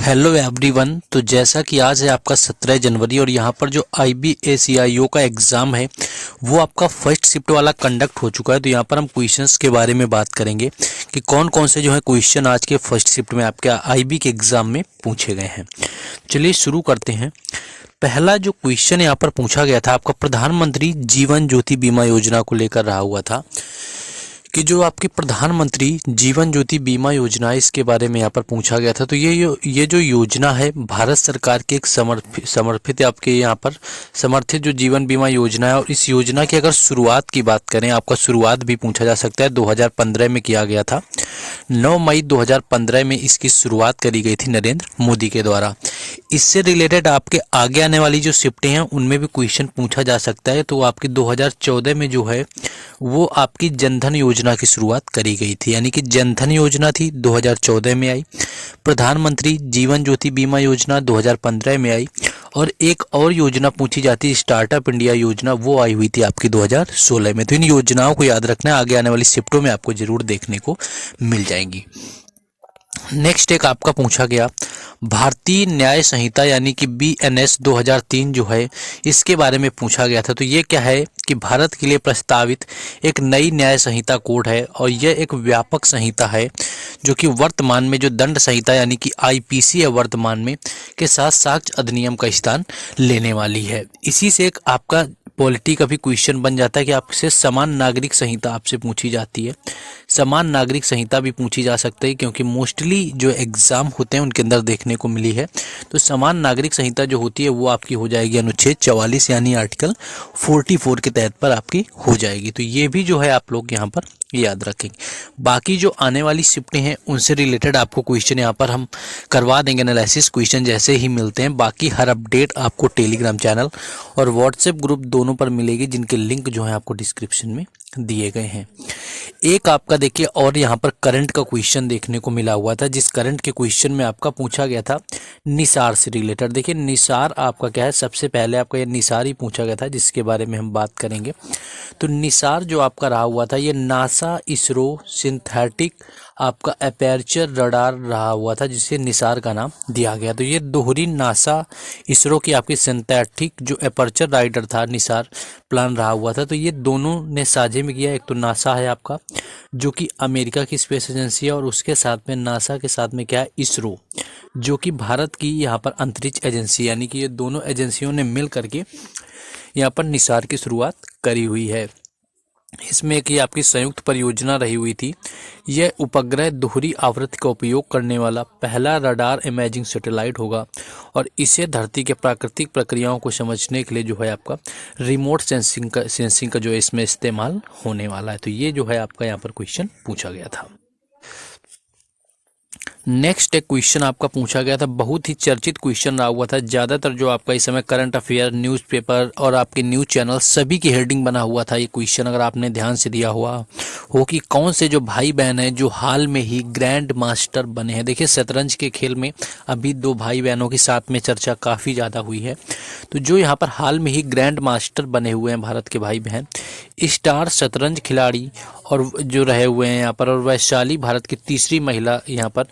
Hello everyone. तो जैसा कि आज है आपका 17 जनवरी और यहाँ पर जो IBACIO का एग्ज़ाम है वो आपका फर्स्ट शिफ्ट वाला कंडक्ट हो चुका है। तो यहाँ पर हम क्वेश्चंस के बारे में बात करेंगे कि कौन कौन से जो है क्वेश्चन आज के फर्स्ट शिफ्ट में आपके IB के एग्ज़ाम में पूछे गए हैं। चलिए शुरू करते हैं। पहला जो क्वेश्चन यहाँ पर पूछा गया था आपका प्रधानमंत्री जीवन ज्योति बीमा योजना को लेकर रहा हुआ था कि जो आपकी प्रधानमंत्री जीवन ज्योति बीमा योजना है इसके बारे में यहाँ पर पूछा गया था। तो ये जो योजना है भारत सरकार की एक समर्पित आपके यहाँ पर समर्थित जो जीवन बीमा योजना है। और इस योजना की अगर शुरुआत की बात करें, आपका शुरुआत भी पूछा जा सकता है, 2015 में किया गया था। 9 मई 2015 में इसकी शुरुआत करी गई थी नरेंद्र मोदी के द्वारा। इससे रिलेटेड आपके आगे आने वाली जो शिफ्टें हैं उनमें भी क्वेश्चन पूछा जा सकता है। तो आपकी 2014 में जो है वो आपकी जनधन योजना की शुरुआत करी गई थी, यानी कि जनधन योजना थी 2014 में आई। प्रधानमंत्री जीवन ज्योति बीमा योजना 2015 में आई। और एक और योजना पूछी जाती है स्टार्टअप इंडिया योजना, वो आई हुई थी आपकी 2016 में। तो इन योजनाओं को याद रखना है, आगे आने वाली शिफ्टों में आपको जरूर देखने को मिल जाएंगी। नेक्स्ट एक आपका पूछा गया भारतीय न्याय संहिता यानी कि BNS 2003 जो है इसके बारे में पूछा गया था। तो ये क्या है कि भारत के लिए प्रस्तावित एक नई न्याय संहिता कोड है और यह एक व्यापक संहिता है जो कि वर्तमान में जो दंड संहिता यानी कि IPC है वर्तमान में के साथ साक्ष्य अधिनियम का स्थान लेने वाली है। इसी से एक आपका पॉलिटी का भी क्वेश्चन बन जाता है कि आपसे समान नागरिक संहिता आपसे पूछी जाती है। समान नागरिक संहिता भी पूछी जा सकती है क्योंकि मोस्टली जो एग्ज़ाम होते हैं उनके अंदर देखने को मिली है। तो समान नागरिक संहिता जो होती है वो आपकी हो जाएगी अनुच्छेद 44 यानी आर्टिकल 44 के तहत पर आपकी हो जाएगी। तो ये भी जो है आप लोग यहाँ पर याद रखेंगे। बाकी जो आने वाली शिफ्टें हैं उनसे रिलेटेड आपको क्वेश्चन यहाँ पर हम करवा देंगे एनालिसिस क्वेश्चन जैसे ही मिलते हैं। बाकी हर अपडेट आपको टेलीग्राम चैनल और व्हाट्सएप ग्रुप दोनों पर मिलेगी, जिनके लिंक जो है आपको डिस्क्रिप्शन में दिए गए हैं। एक आपका देखिए और यहाँ पर करंट का क्वेश्चन देखने को मिला हुआ था, जिस करंट के क्वेश्चन में आपका पूछा गया था निसार से रिलेटेड। देखिए निसार आपका क्या है, सबसे पहले आपका ये निसार ही पूछा गया था जिसके बारे में हम बात करेंगे। तो निसार जो आपका रहा हुआ था ये नासा इसरो सिंथेटिक आपका अपर्चर रडार रहा हुआ था जिसे निसार का नाम दिया गया। तो ये दोहरी नासा इसरो की आपकी सिंथेटिक जो अपर्चर राइडर था निसार प्लान रहा हुआ था। तो ये दोनों ने साझे में किया। एक तो नासा है आपका जो कि अमेरिका की स्पेस एजेंसी है और उसके साथ में नासा के साथ में क्या है इसरो जो कि भारत की यहाँ पर अंतरिक्ष एजेंसी, यानी कि ये दोनों एजेंसियों ने मिल करके यहाँ पर निसार की शुरुआत करी हुई है। इसमें एक ये आपकी संयुक्त परियोजना रही हुई थी। यह उपग्रह दोहरी आवृत्ति का उपयोग करने वाला पहला रडार इमेजिंग सैटेलाइट होगा और इसे धरती के प्राकृतिक प्रक्रियाओं को समझने के लिए जो है आपका रिमोट सेंसिंग का जो है इसमें इस्तेमाल होने वाला है। तो ये जो है आपका यहाँ पर क्वेश्चन पूछा गया था। नेक्स्ट एक क्वेश्चन आपका पूछा गया था, बहुत ही चर्चित क्वेश्चन रहा हुआ था। ज़्यादातर जो आपका इस समय करंट अफेयर न्यूज़पेपर और आपके न्यूज़ चैनल सभी की हेडिंग बना हुआ था ये क्वेश्चन, अगर आपने ध्यान से दिया हुआ हो कि कौन से जो भाई बहन हैं जो हाल में ही ग्रैंड मास्टर बने हैं। देखिए शतरंज के खेल में अभी दो भाई बहनों के साथ में चर्चा काफ़ी ज़्यादा हुई है। तो जो यहाँ पर हाल में ही ग्रैंड मास्टर बने हुए हैं भारत के भाई बहन स्टार शतरंज खिलाड़ी और जो रहे हुए हैं यहाँ पर, और वैशाली भारत की तीसरी महिला यहाँ पर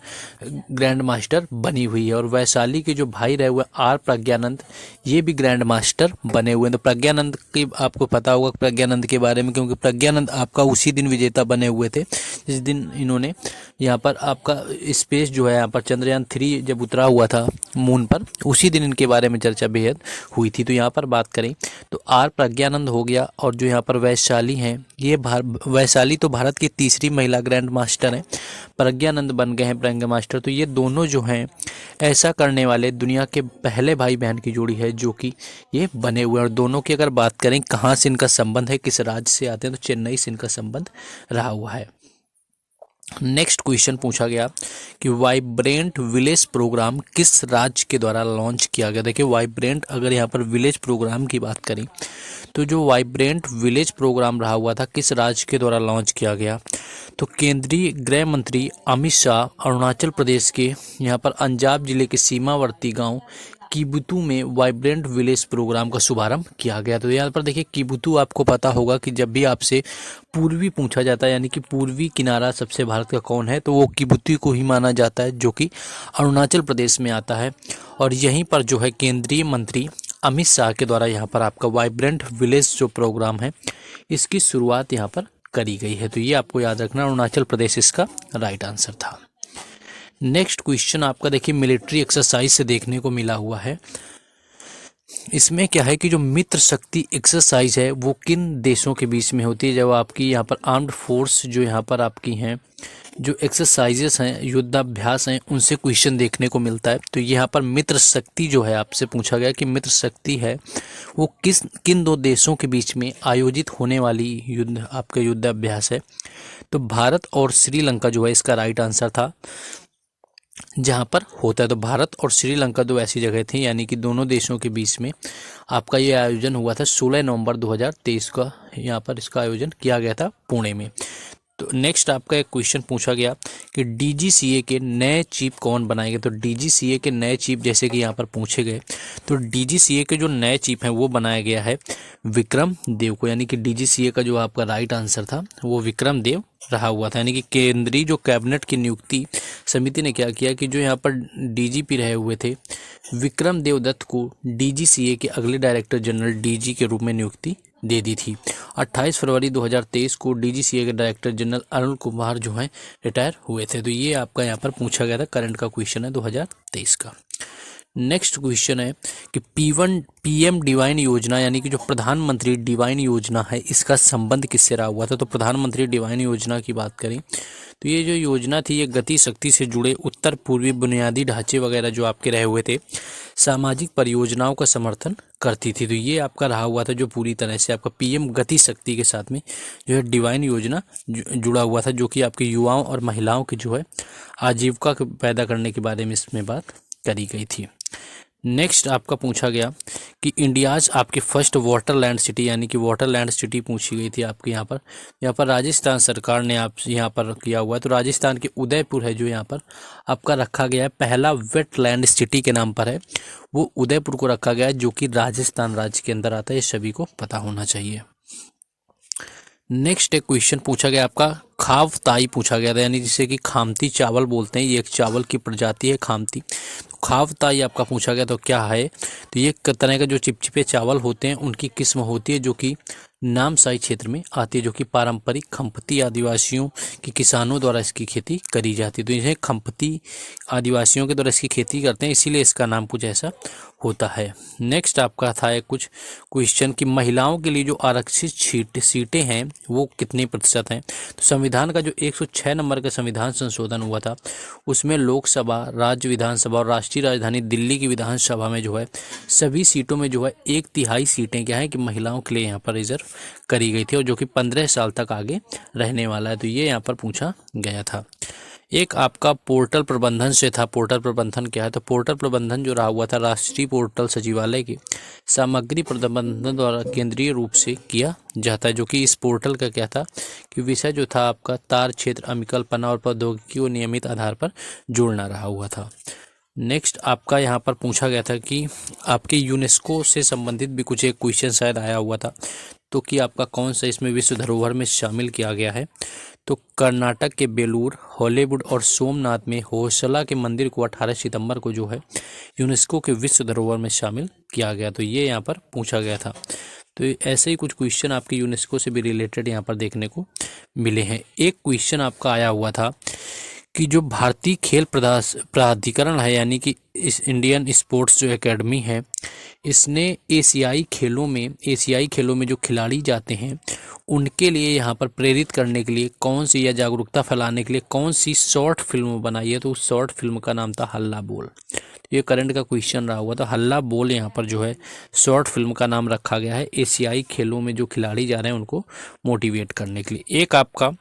ग्रैंड मास्टर बनी हुई है। और वैशाली के जो भाई रहे हुए R प्रज्ञानंद ये भी ग्रैंड मास्टर बने हुए हैं। तो प्रज्ञानंद की आपको पता होगा प्रज्ञानंद के बारे में, क्योंकि प्रज्ञानंद आपका उसी दिन विजेता बने हुए थे जिस दिन इन्होंने यहाँ पर आपका स्पेस जो है यहाँ पर चंद्रयान 3 जब उतरा हुआ था मून पर, उसी दिन इनके बारे में चर्चा बेहद हुई थी। तो यहाँ पर बात करें तो R प्रज्ञानंद हो गया और जो यहाँ पर वैशाली हैं ये वैशाली तो भारत की तीसरी महिला ग्रैंड मास्टर हैं, प्रज्ञानंद बन गए हैं ग्रैंड मास्टर। तो ये दोनों जो हैं ऐसा करने वाले दुनिया के पहले भाई बहन की जोड़ी है जो कि ये बने हुए हैं। और दोनों की अगर बात करें कहाँ से इनका संबंध है, किस राज्य से आते हैं, तो चेन्नई से इनका संबंध रहा हुआ है। नेक्स्ट क्वेश्चन पूछा गया कि वाइब्रेंट विलेज प्रोग्राम किस राज्य के द्वारा लॉन्च किया गया। देखिए वाइब्रेंट अगर यहाँ पर विलेज प्रोग्राम की बात करें तो जो वाइब्रेंट विलेज प्रोग्राम रहा हुआ था किस राज्य के द्वारा लॉन्च किया गया, तो केंद्रीय गृह मंत्री अमित शाह अरुणाचल प्रदेश के यहाँ पर अंजाव जिले के सीमावर्ती गांव किबुतु में वाइब्रेंट विलेज प्रोग्राम का शुभारंभ किया गया। तो यहाँ पर देखिए किबुतु, आपको पता होगा कि जब भी आपसे पूर्वी पूछा जाता है, यानी कि पूर्वी किनारा सबसे भारत का कौन है, तो वो किबुतु को ही माना जाता है, जो कि अरुणाचल प्रदेश में आता है। और यहीं पर जो है केंद्रीय मंत्री अमित शाह के द्वारा यहाँ पर आपका वाइब्रेंट विलेज जो प्रोग्राम है, इसकी शुरुआत यहाँ पर करी गई है। तो ये आपको याद रखना, अरुणाचल प्रदेश इसका राइट आंसर था। नेक्स्ट क्वेश्चन आपका देखिए मिलिट्री एक्सरसाइज से देखने को मिला हुआ है। इसमें क्या है कि जो मित्र शक्ति एक्सरसाइज है वो किन देशों के बीच में होती है। जब आपकी यहाँ पर आर्म्ड फोर्स जो यहाँ पर आपकी हैं, जो एक्सरसाइजेस हैं, युद्धाभ्यास हैं, उनसे क्वेश्चन देखने को मिलता है। तो यहाँ पर मित्र शक्ति जो है आपसे पूछा गया कि मित्र शक्ति है वो किन दो देशों के बीच में आयोजित होने वाली आपका युद्धाभ्यास है। तो भारत और श्रीलंका जो है इसका राइट आंसर था जहाँ पर होता है। तो भारत और श्रीलंका दो ऐसी जगह थी, यानी कि दोनों देशों के बीच में आपका ये आयोजन हुआ था 16 नवंबर 2023 का, यहाँ पर इसका आयोजन किया गया था पुणे में। तो नेक्स्ट आपका एक क्वेश्चन पूछा गया कि डीजीसीए के नए चीफ कौन बनाए गए। तो डीजीसीए के नए चीफ जैसे कि यहाँ पर पूछे गए, तो डीजीसीए के जो नए चीफ हैं वो बनाया गया है विक्रम देव को, यानी कि डीजीसीए का जो आपका राइट आंसर था वो विक्रम देव रहा हुआ था। यानी कि केंद्रीय जो कैबिनेट की नियुक्ति समिति ने क्या किया कि जो यहाँ पर डीजीपी रहे हुए थे विक्रम देव दत्त को डीजीसीए के अगले डायरेक्टर जनरल डीजी के रूप में नियुक्ति दे दी थी। 28 फरवरी 2023 को डीजीसीए के डायरेक्टर जनरल अरुण कुमार जो हैं रिटायर हुए थे। तो ये आपका यहाँ पर पूछा गया था, करंट का क्वेश्चन है 2023 का। नेक्स्ट क्वेश्चन है कि पीएम डिवाइन योजना, यानी कि जो प्रधानमंत्री डिवाइन योजना है, इसका संबंध किससे रहा हुआ था। तो प्रधानमंत्री डिवाइन योजना की बात करें तो ये जो योजना थी ये गति शक्ति से जुड़े उत्तर पूर्वी बुनियादी ढांचे वगैरह जो आपके रहे हुए थे सामाजिक परियोजनाओं का समर्थन करती थी। तो ये आपका रहा हुआ था जो पूरी तरह से आपका पीएम गति शक्ति के साथ में जो है डिवाइन योजना जुड़ा हुआ था, जो कि आपके युवाओं और महिलाओं की जो है आजीविका पैदा करने के बारे में इसमें बात करी गई थी। नेक्स्ट आपका पूछा गया कि इंडियाज आपके फर्स्ट वाटरलैंड सिटी, यानी कि वाटरलैंड सिटी पूछी गई थी आपके यहाँ पर राजस्थान सरकार ने आप यहाँ पर किया हुआ है। तो राजस्थान के उदयपुर है जो यहाँ पर आपका रखा गया है, पहला वेटलैंड सिटी के नाम पर है, वो उदयपुर को रखा गया है जो कि राजस्थान राज्य के अंदर आता है। ये सभी को पता होना चाहिए। नेक्स्ट एक क्वेश्चन पूछा गया आपका खावताई पूछा गया था, यानी जिसे कि खामती चावल बोलते हैं, ये एक चावल की प्रजाति है खामती। खावताई आपका पूछा गया तो क्या है, तो ये एक तरह का जो चिपचिपे चावल होते हैं उनकी किस्म होती है जो कि नामसाई क्षेत्र में आती है, जो कि पारंपरिक खंपती आदिवासियों के किसानों द्वारा इसकी खेती करी जाती है। तो इन्हें खंपती आदिवासियों के द्वारा इसकी खेती करते हैं, इसीलिए इसका नाम कुछ ऐसा होता है। नेक्स्ट आपका था एक कुछ क्वेश्चन कि महिलाओं के लिए जो आरक्षित सीटें हैं वो कितने प्रतिशत हैं। तो संविधान का जो 106 नंबर का संविधान संशोधन हुआ था उसमें लोकसभा, राज्य विधानसभा और राष्ट्रीय राजधानी दिल्ली की विधानसभा में जो है सभी सीटों में जो है 1/3 सीटें क्या है कि महिलाओं के लिए यहाँ पर रिजर्व करी गई थी, और जो कि 15 साल तक आगे रहने वाला है। तो ये यहाँ पर पूछा गया था। एक आपका पोर्टल प्रबंधन से था, पोर्टल प्रबंधन क्या है, तो पोर्टल प्रबंधन जो रहा हुआ था राष्ट्रीय पोर्टल सचिवालय के सामग्री प्रबंधन द्वारा केंद्रीय रूप से किया जाता है, जो कि इस पोर्टल का क्या था कि विषय जो था आपका तार क्षेत्र अविकल्पना और प्रौद्योगिकी को नियमित आधार पर जोड़ना रहा हुआ था। नेक्स्ट आपका यहाँ पर पूछा गया था कि आपके यूनेस्को से संबंधित भी कुछ एक क्वेश्चन शायद आया हुआ था, तो कि आपका कौन सा इसमें विश्व धरोहर में शामिल किया गया है। तो कर्नाटक के बेलूर, हॉलीवुड और सोमनाथ में होयसला के मंदिर को 18 सितंबर को जो है यूनेस्को के विश्व धरोहर में शामिल किया गया। तो ये यहाँ पर पूछा गया था। तो ऐसे ही कुछ क्वेश्चन आपके यूनेस्को से भी रिलेटेड यहाँ पर देखने को मिले हैं। एक क्वेश्चन आपका आया हुआ था कि जो भारतीय खेल प्राधिकरण है, यानी कि इस इंडियन स्पोर्ट्स जो एकेडमी है, इसने एशियाई खेलों में जो खिलाड़ी जाते हैं उनके लिए यहाँ पर प्रेरित करने के लिए कौन सी या जागरूकता फैलाने के लिए कौन सी शॉर्ट फिल्म बनाई है। तो उस शॉर्ट फिल्म का नाम था हल्ला बोल। ये करंट का क्वेश्चन रहा हुआ था, हल्ला बोल यहाँ पर जो है शॉर्ट फिल्म का नाम रखा गया है एशियाई खेलों में जो खिलाड़ी जा रहे हैं उनको मोटिवेट करने के लिए। एक आपका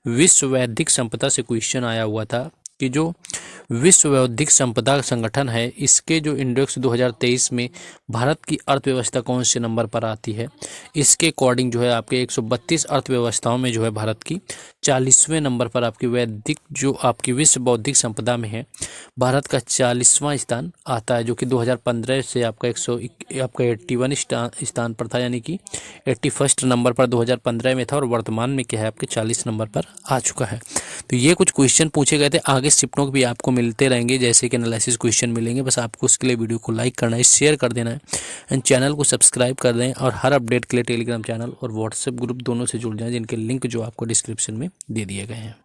विश्व बौद्धिक संपदा से क्वेश्चन आया हुआ था कि जो विश्व बौद्धिक संपदा संगठन है, इसके जो इंडेक्स 2023 में भारत की अर्थव्यवस्था कौन से नंबर पर आती है, इसके अकॉर्डिंग जो है आपके 132 अर्थव्यवस्थाओं में जो है भारत की 40वें नंबर पर आपकी वैश्विक जो आपकी विश्व बौद्धिक संपदा में है, भारत का 40वां स्थान आता है, जो कि 2015 से आपका 81 स्थान पर था, यानी कि 81 नंबर पर 2015 में था और वर्तमान में क्या है आपके 40 नंबर पर आ चुका है। तो ये कुछ क्वेश्चन पूछे गए थे, आगे शिफ्टों के भी आपको मिलते रहेंगे, जैसे कि एनालिसिस क्वेश्चन मिलेंगे। बस आपको उसके लिए वीडियो को लाइक करना है, शेयर कर देना है एंड चैनल को सब्सक्राइब कर दें, और हर अपडेट के लिए टेलीग्राम चैनल और व्हाट्सएप ग्रुप दोनों से जुड़ जाएं, जिनके लिंक जो आपको डिस्क्रिप्शन में दे दिए गए हैं।